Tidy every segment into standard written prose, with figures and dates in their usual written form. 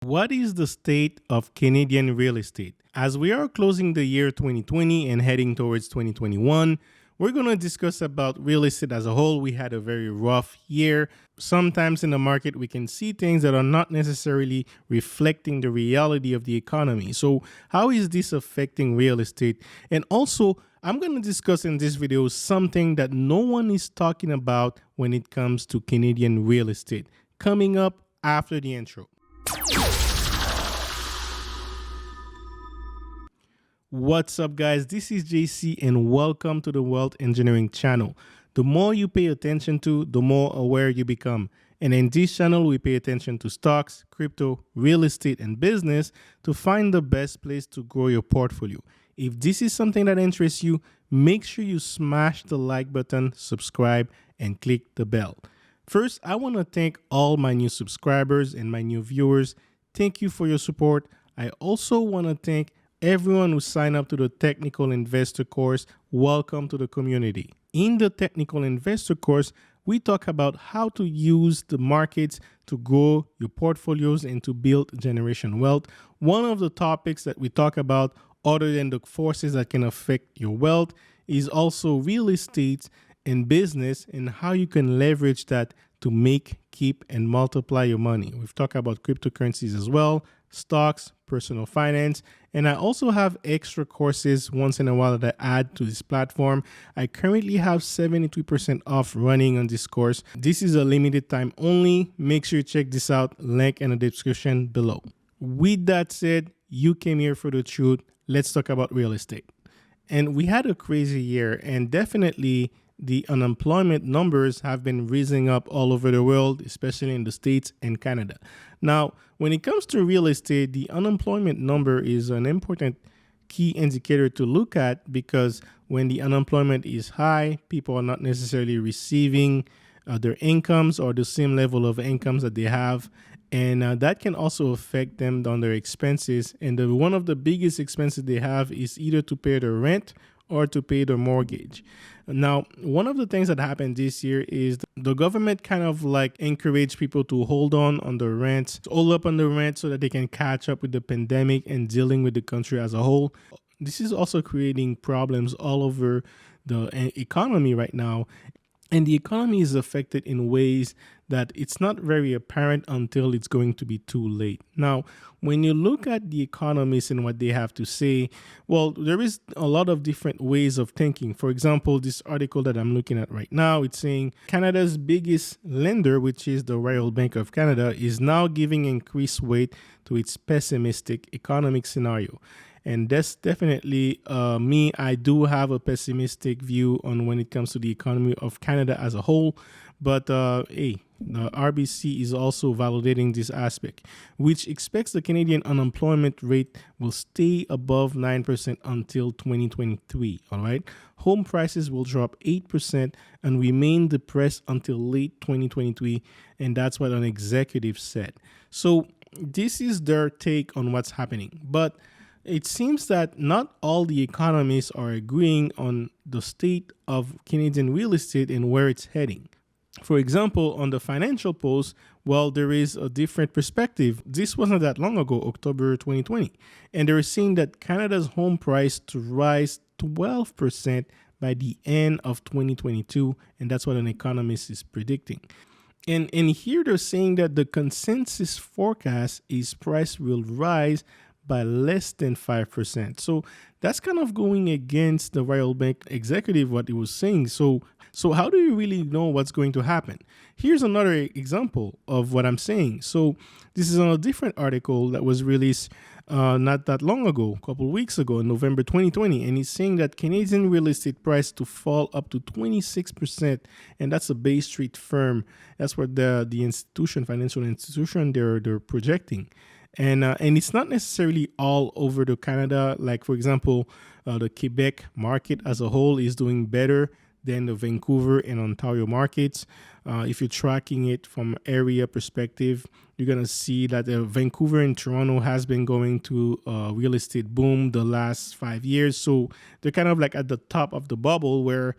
What is the state of Canadian real estate? As we are closing the year 2020 and heading towards 2021, we're going to discuss about real estate as a whole. We had a very rough year. Sometimes in the market, we can see things that are not necessarily reflecting the reality of the economy. So, how is this affecting real estate? And also, I'm going to discuss in this video something that no one is talking about when it comes to Canadian real estate. Coming up after the intro. What's up, guys? This is JC, and welcome to the Wealth Engineering channel. The more you pay attention to, the more aware you become. And in this channel, we pay attention to stocks, crypto, real estate, and business to find the best place to grow your portfolio. If this is something that interests you, make sure you smash the like button, subscribe, and click the bell. First, I want to thank all my new subscribers and my new viewers. Thank you for your support. I also want to thank everyone who signed up to the Technical Investor course. Welcome to the community. In the Technical Investor course, we talk about how to use the markets to grow your portfolios and to build generation wealth. One of the topics that we talk about, other than the forces that can affect your wealth, is also real estate and business and how you can leverage that to make, keep, and multiply your money. We've talked about cryptocurrencies as well, stocks, personal finance, and I also have extra courses once in a while that I add to this platform. I currently have 73% off running on this course. This is a limited time only. Make sure you check this out. Link in the description below. With that said, you came here for the truth. Let's talk about real estate. And we had a crazy year, and definitely the unemployment numbers have been rising up all over the world, especially in the States and Canada. Now, when it comes to real estate, the unemployment number is an important key indicator to look at because when the unemployment is high, people are not necessarily receiving their incomes or the same level of incomes that they have. And that can also affect them on their expenses. And one of the biggest expenses they have is either to pay their rent or to pay their mortgage. Now, one of the things that happened this year is the government kind of like encouraged people to hold on the rent, hold up on the rent so that they can catch up with the pandemic and dealing with the country as a whole. This is also creating problems all over the economy right now. And the economy is affected in ways that it's not very apparent until it's going to be too late. Now, when you look at the economists and what they have to say, well, there is a lot of different ways of thinking. For example, this article that I'm looking at right now, it's saying Canada's biggest lender, which is the Royal Bank of Canada, is now giving increased weight to its pessimistic economic scenario. And that's definitely me. I do have a pessimistic view on when it comes to the economy of Canada as a whole. But the RBC is also validating this aspect, which expects the Canadian unemployment rate will stay above 9% until 2023. All right. Home prices will drop 8% and remain depressed until late 2023. And that's what an executive said. So this is their take on what's happening. But it seems that not all the economists are agreeing on the state of Canadian real estate and where it's heading. For example, on the Financial Post, well, there is a different perspective. This wasn't that long ago, October 2020. And they were saying that Canada's home price to rise 12% by the end of 2022. And that's what an economist is predicting. And here they're saying that the consensus forecast is price will rise by less than 5%. So that's kind of going against the Royal Bank executive, what he was saying. So how do you really know what's going to happen? Here's another example of what I'm saying. So this is on a different article that was released not that long ago, a couple of weeks ago, in November 2020. And he's saying that Canadian real estate price to fall up to 26%. And that's a Bay Street firm. That's what the institution, financial institution, they're projecting. And it's not necessarily all over the Canada. Like, for example, the Quebec market as a whole is doing better than the Vancouver and Ontario markets. If you're tracking it from area perspective, you're going to see that Vancouver and Toronto has been going to real estate boom the last 5 years. So they're kind of like at the top of the bubble where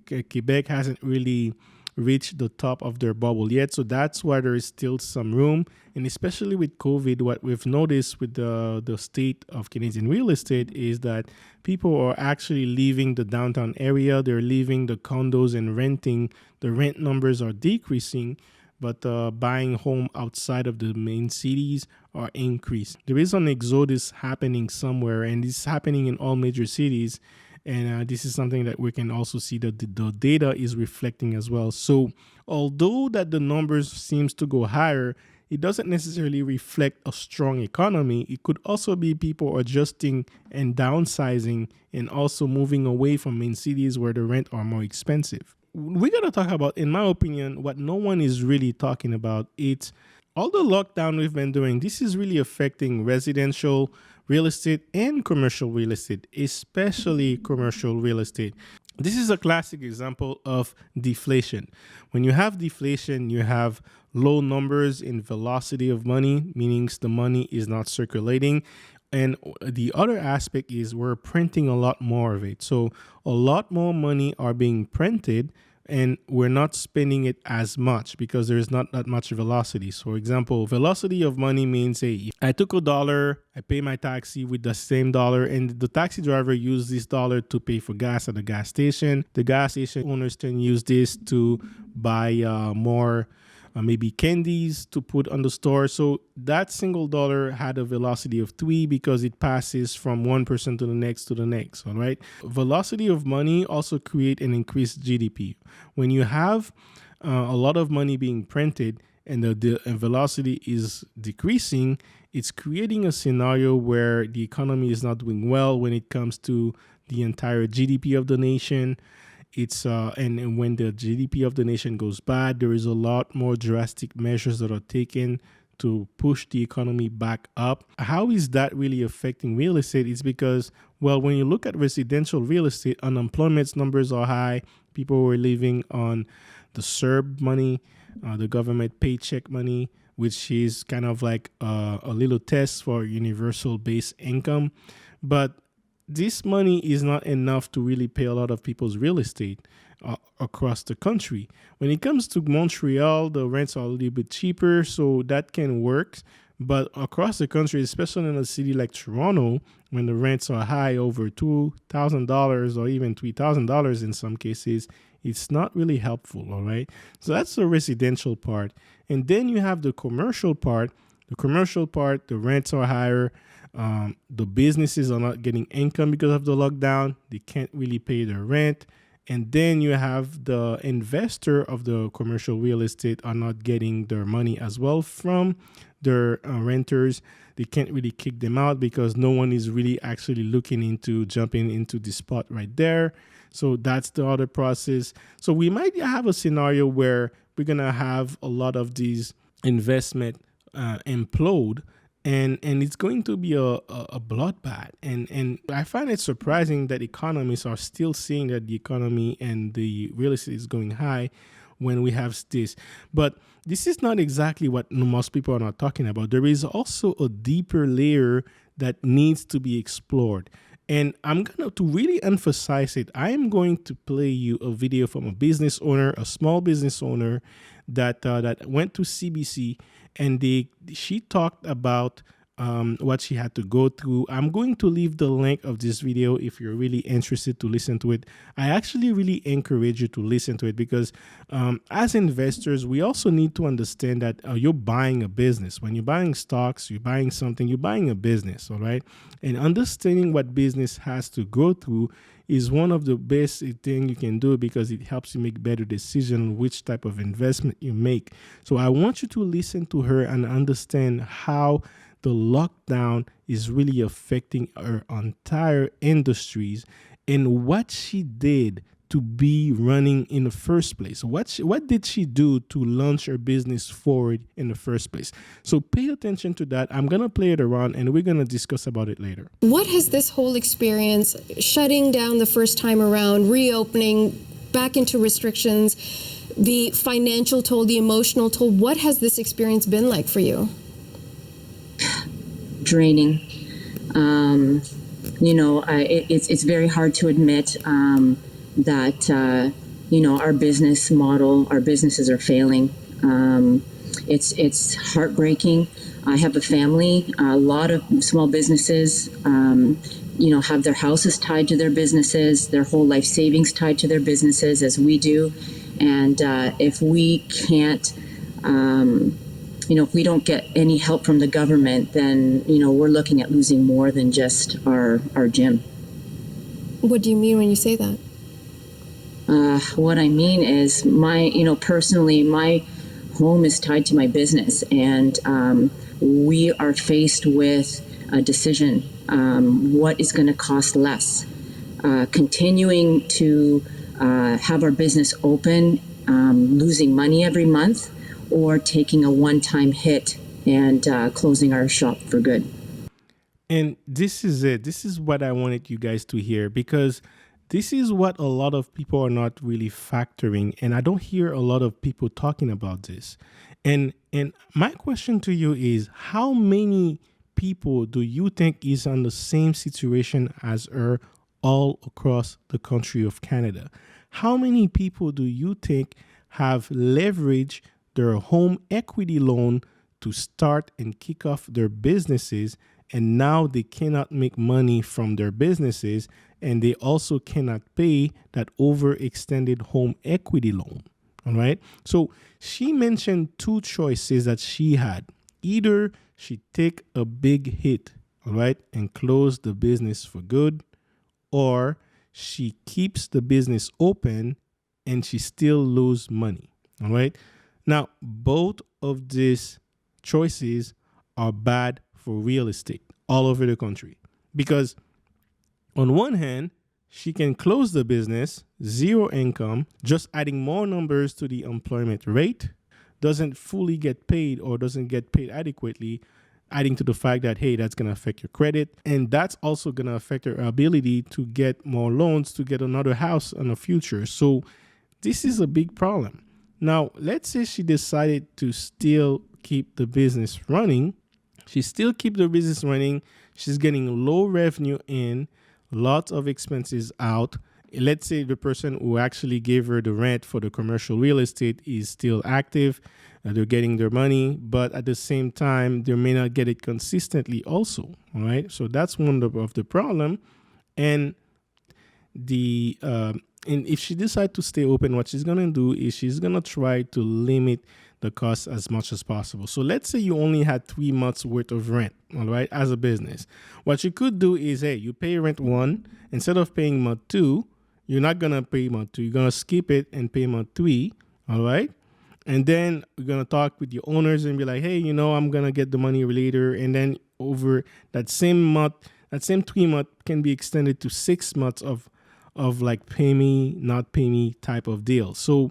Quebec hasn't really reached the top of their bubble yet. So that's why there is still some room. And especially with COVID, what we've noticed with the state of Canadian real estate is that people are actually leaving the downtown area. They're leaving the condos and renting. The rent numbers are decreasing, but buying home outside of the main cities are increased. There is an exodus happening somewhere, and it's happening in all major cities. And this is something that we can also see that the data is reflecting as well. So although that the numbers seems to go higher, it doesn't necessarily reflect a strong economy. It could also be people adjusting and downsizing and also moving away from main cities where the rent are more expensive. We're going to talk about, in my opinion, what no one is really talking about. It's all the lockdown we've been doing. This is really affecting residential real estate and commercial real estate, especially commercial real estate. This is a classic example of deflation. When you have deflation, you have low numbers in velocity of money, meaning the money is not circulating. And the other aspect is we're printing a lot more of it. So a lot more money are being printed, and we're not spending it as much because there's not that much velocity. So, for example, velocity of money means, hey, if I took $1, I pay my taxi with the same dollar, and the taxi driver used this dollar to pay for gas at the gas station. The gas station owners can use this to buy more maybe candies to put on the store. So that single dollar had a velocity of 3 because it passes from one person to the next, all right? Velocity of money also create an increased GDP. When you have a lot of money being printed and the velocity is decreasing, it's creating a scenario where the economy is not doing well when it comes to the entire GDP of the nation. It's and when the GDP of the nation goes bad, there is a lot more drastic measures that are taken to push the economy back up. How is that really affecting real estate? It's because, well, when you look at residential real estate, unemployment numbers are high. People were living on the CERB money, the government paycheck money, which is kind of like a little test for universal base income. But this money is not enough to really pay a lot of people's real estate across the country. When it comes to Montreal, the rents are a little bit cheaper, so that can work. But across the country, especially in a city like Toronto, when the rents are high, over $2,000 or even $3,000 in some cases, it's not really helpful, all right? So that's the residential part. And then you have the commercial part. The commercial part, the rents are higher. The businesses are not getting income because of the lockdown. They can't really pay their rent. And then you have the investor of the commercial real estate are not getting their money as well from their renters. They can't really kick them out because no one is really actually looking into jumping into the spot right there. So that's the other process. So we might have a scenario where we're going to have a lot of these investment implode. And it's going to be a bloodbath. And I find it surprising that economists are still seeing that the economy and the real estate is going high when we have this. But this is not exactly what most people are not talking about. There is also a deeper layer that needs to be explored. And I'm going to really emphasize it. I am going to play you a video from a business owner, a small business owner that went to CBC, and she talked about what she had to go through. I'm going to leave the link of this video if you're really interested to listen to it. I actually really encourage you to listen to it because as investors, we also need to understand that you're buying a business. When you're buying stocks, you're buying something, you're buying a business, all right? And understanding what business has to go through is one of the best thing you can do because it helps you make better decisions on which type of investment you make. So I want you to listen to her and understand how the lockdown is really affecting our entire industries and what she did to be running in the first place. What did she do to launch her business forward in the first place? So pay attention to that. I'm going to play it around and we're going to discuss about it later. What has this whole experience, shutting down the first time around, reopening, back into restrictions, the financial toll, the emotional toll, what has this experience been like for you? Draining. It's very hard to admit that our business model, our businesses are failing. It's heartbreaking. I have a family. A lot of small businesses, have their houses tied to their businesses, their whole life savings tied to their businesses, as we do. And if we can't, if we don't get any help from the government, then we're looking at losing more than just our gym. What do you mean when you say that? What I mean is personally, my home is tied to my business, and we are faced with a decision. What is going to cost less? Continuing to have our business open, losing money every month, or taking a one-time hit and closing our shop for good. And this is it. This is what I wanted you guys to hear, because this is what a lot of people are not really factoring, and I don't hear a lot of people talking about this. And my question to you is, how many people do you think is on the same situation as her all across the country of Canada? How many people do you think have leveraged their home equity loan to start and kick off their businesses, and now they cannot make money from their businesses, and they also cannot pay that overextended home equity loan? All right. So she mentioned two choices that she had. Either she take a big hit, all right, and close the business for good, or she keeps the business open and she still lose money. All right. Now, both of these choices are bad for real estate all over the country, because on one hand, she can close the business, zero income, just adding more numbers to the employment rate, doesn't fully get paid or doesn't get paid adequately, adding to the fact that, hey, that's going to affect your credit. And that's also going to affect her ability to get more loans to get another house in the future. So this is a big problem. Now, let's say she decided to still keep the business running. She still keep the business running. She's getting low revenue in, lots of expenses out. Let's say the person who actually gave her the rent for the commercial real estate is still active. They're getting their money, but at the same time, they may not get it consistently also. All right. So that's one of the problem. And and if she decides to stay open, what she's going to do is she's going to try to limit the cost as much as possible. So let's say you only had 3 months worth of rent, all right, as a business. What you could do is, hey, you pay rent 1, instead of paying month 2, you're not going to pay month 2. You're going to skip it and pay month 3, all right? And then we're going to talk with your owners and be like, hey, I'm going to get the money later. And then over that same month, that same 3 month can be extended to 6 months of like pay me, not pay me type of deal. So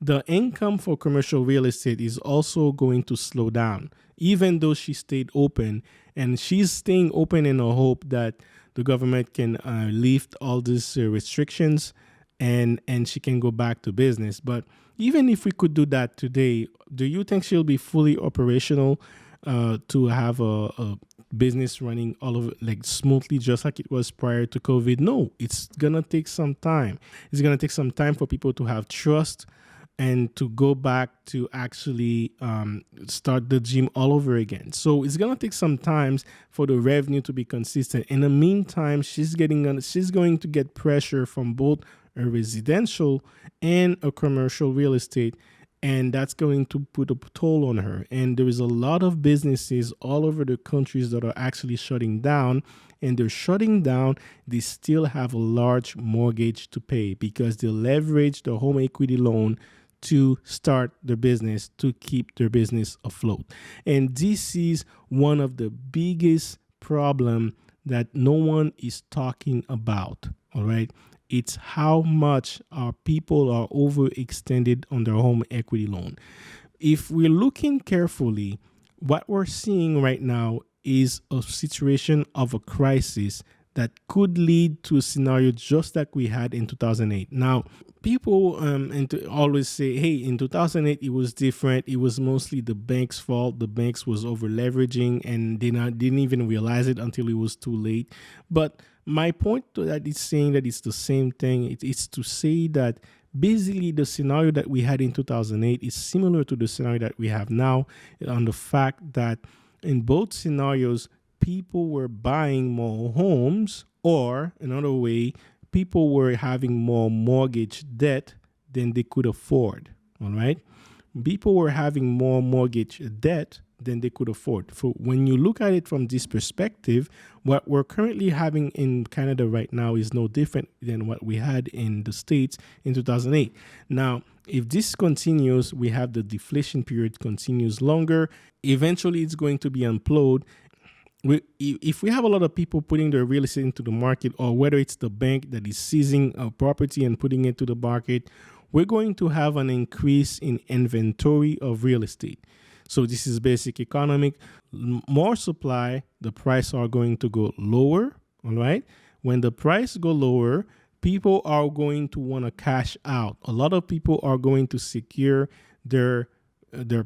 the income for commercial real estate is also going to slow down, even though she stayed open, and she's staying open in a hope that the government can lift all these restrictions and she can go back to business. But even if we could do that today, do you think she'll be fully operational to have a business running all of it like smoothly, just like it was prior to COVID? No, it's gonna take some time. It's gonna take some time for people to have trust and to go back to actually start the gym all over again. So it's gonna take some time for the revenue to be consistent. In the meantime, she's going to get pressure from both a residential and a commercial real estate, and that's going to put a toll on her. And there is a lot of businesses all over the countries that are actually shutting down, and they're shutting down. They still have a large mortgage to pay because they leverage the home equity loan to start their business, to keep their business afloat. And this is one of the biggest problem that no one is talking about, all right? It's how much our people are overextended on their home equity loan. If we're looking carefully, what we're seeing right now is a situation of a crisis that could lead to a scenario just like we had in 2008. Now, people always say, hey, in 2008, it was different. It was mostly the bank's fault. The banks was over leveraging and they didn't even realize it until it was too late. But my point to that is saying that it's the same thing. It's to say that Basically, the scenario that we had in 2008 is similar to the scenario that we have now, on the fact that in both scenarios, people were buying more homes, or another way, people were having more mortgage debt than they could afford. All right. People were having more mortgage debt than they could afford. So when you look at it from this perspective, what we're currently having in Canada right now is no different than what we had in the States in 2008. Now, if this continues, we have the deflation period continues longer. Eventually, it's going to be implode. If we have a lot of people putting their real estate into the market, or whether it's the bank that is seizing a property and putting it to the market, we're going to have an increase in inventory of real estate. So this is basic economic. More supply, the price are going to go lower. All right. When the price go lower, people are going to want to cash out. A lot of people are going to secure their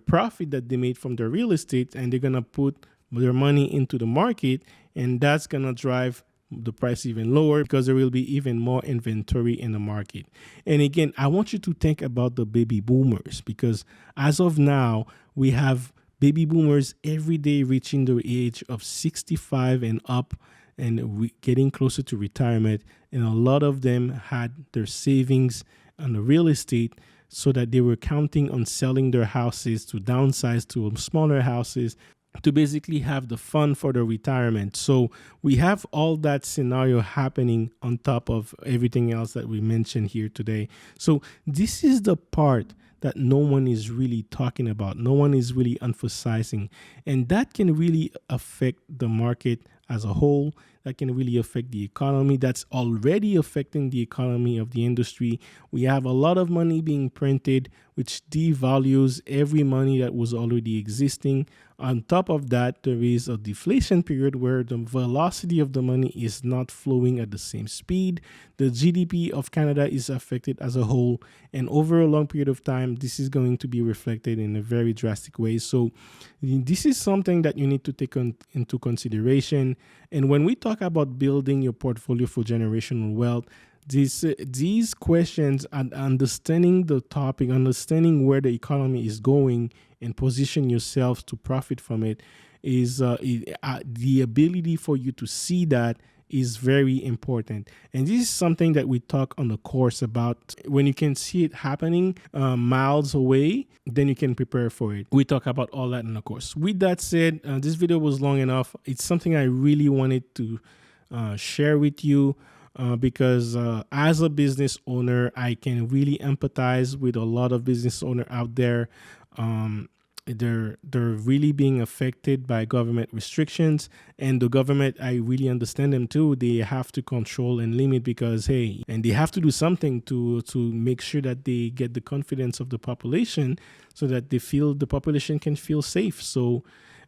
profit that they made from their real estate, and they're going to put their money into the market, and that's going to drive the price even lower because there will be even more inventory in the market. And again, I want you to think about the baby boomers, because as of now, we have baby boomers every day reaching the age of 65 and up, and getting closer to retirement. And a lot of them had their savings on the real estate, so that they were counting on selling their houses to downsize to smaller houses, to basically have the fund for the retirement. So we have all that scenario happening on top of everything else that we mentioned here today. So this is the part that no one is really talking about. No one is really emphasizing. And that can really affect the market as a whole. That can really affect the economy. That's already affecting the economy of the industry. We have a lot of money being printed, which devalues every money that was already existing. On top of that, there is a deflation period where the velocity of the money is not flowing at the same speed. The GDP of Canada is affected as a whole. And over a long period of time, this is going to be reflected in a very drastic way. So this is something that you need to take into consideration. And when we talk about building your portfolio for generational wealth, these questions and understanding the topic, understanding where the economy is going, and position yourself to profit from it is the ability for you to see that is very important. And this is something that we talk on the course about. When you can see it happening miles away, then you can prepare for it. We talk about all that in the course. With that said, this video was long enough. It's something I really wanted to share with you. Because as a business owner, I can really empathize with a lot of business owners out there. They're really being affected by government restrictions, and the government, I really understand them too. They have to control and limit because, hey, and they have to do something to make sure that they get the confidence of the population, so that the population can feel safe. So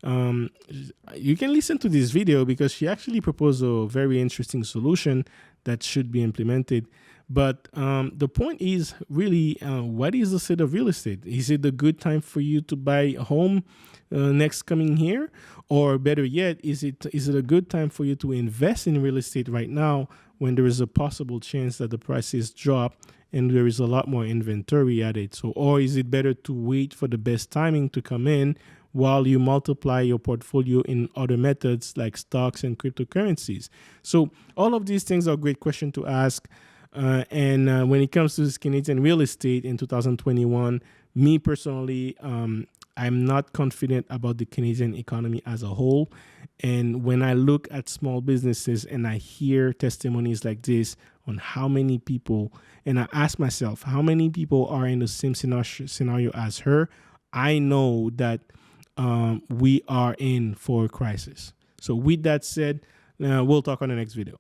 you can listen to this video because she actually proposed a very interesting solution that should be implemented. But the point is really, what is the state of real estate? Is it a good time for you to buy a home next coming year? Or better yet, is it a good time for you to invest in real estate right now when there is a possible chance that the prices drop and there is a lot more inventory at it? So, or is it better to wait for the best timing to come in while you multiply your portfolio in other methods like stocks and cryptocurrencies? So all of these things are a great question to ask. And when it comes to Canadian real estate in 2021, me personally, I'm not confident about the Canadian economy as a whole. And when I look at small businesses and I hear testimonies like this on how many people, and I ask myself, how many people are in the same scenario as her, I know that we are in for a crisis. So with that said, we'll talk on the next video.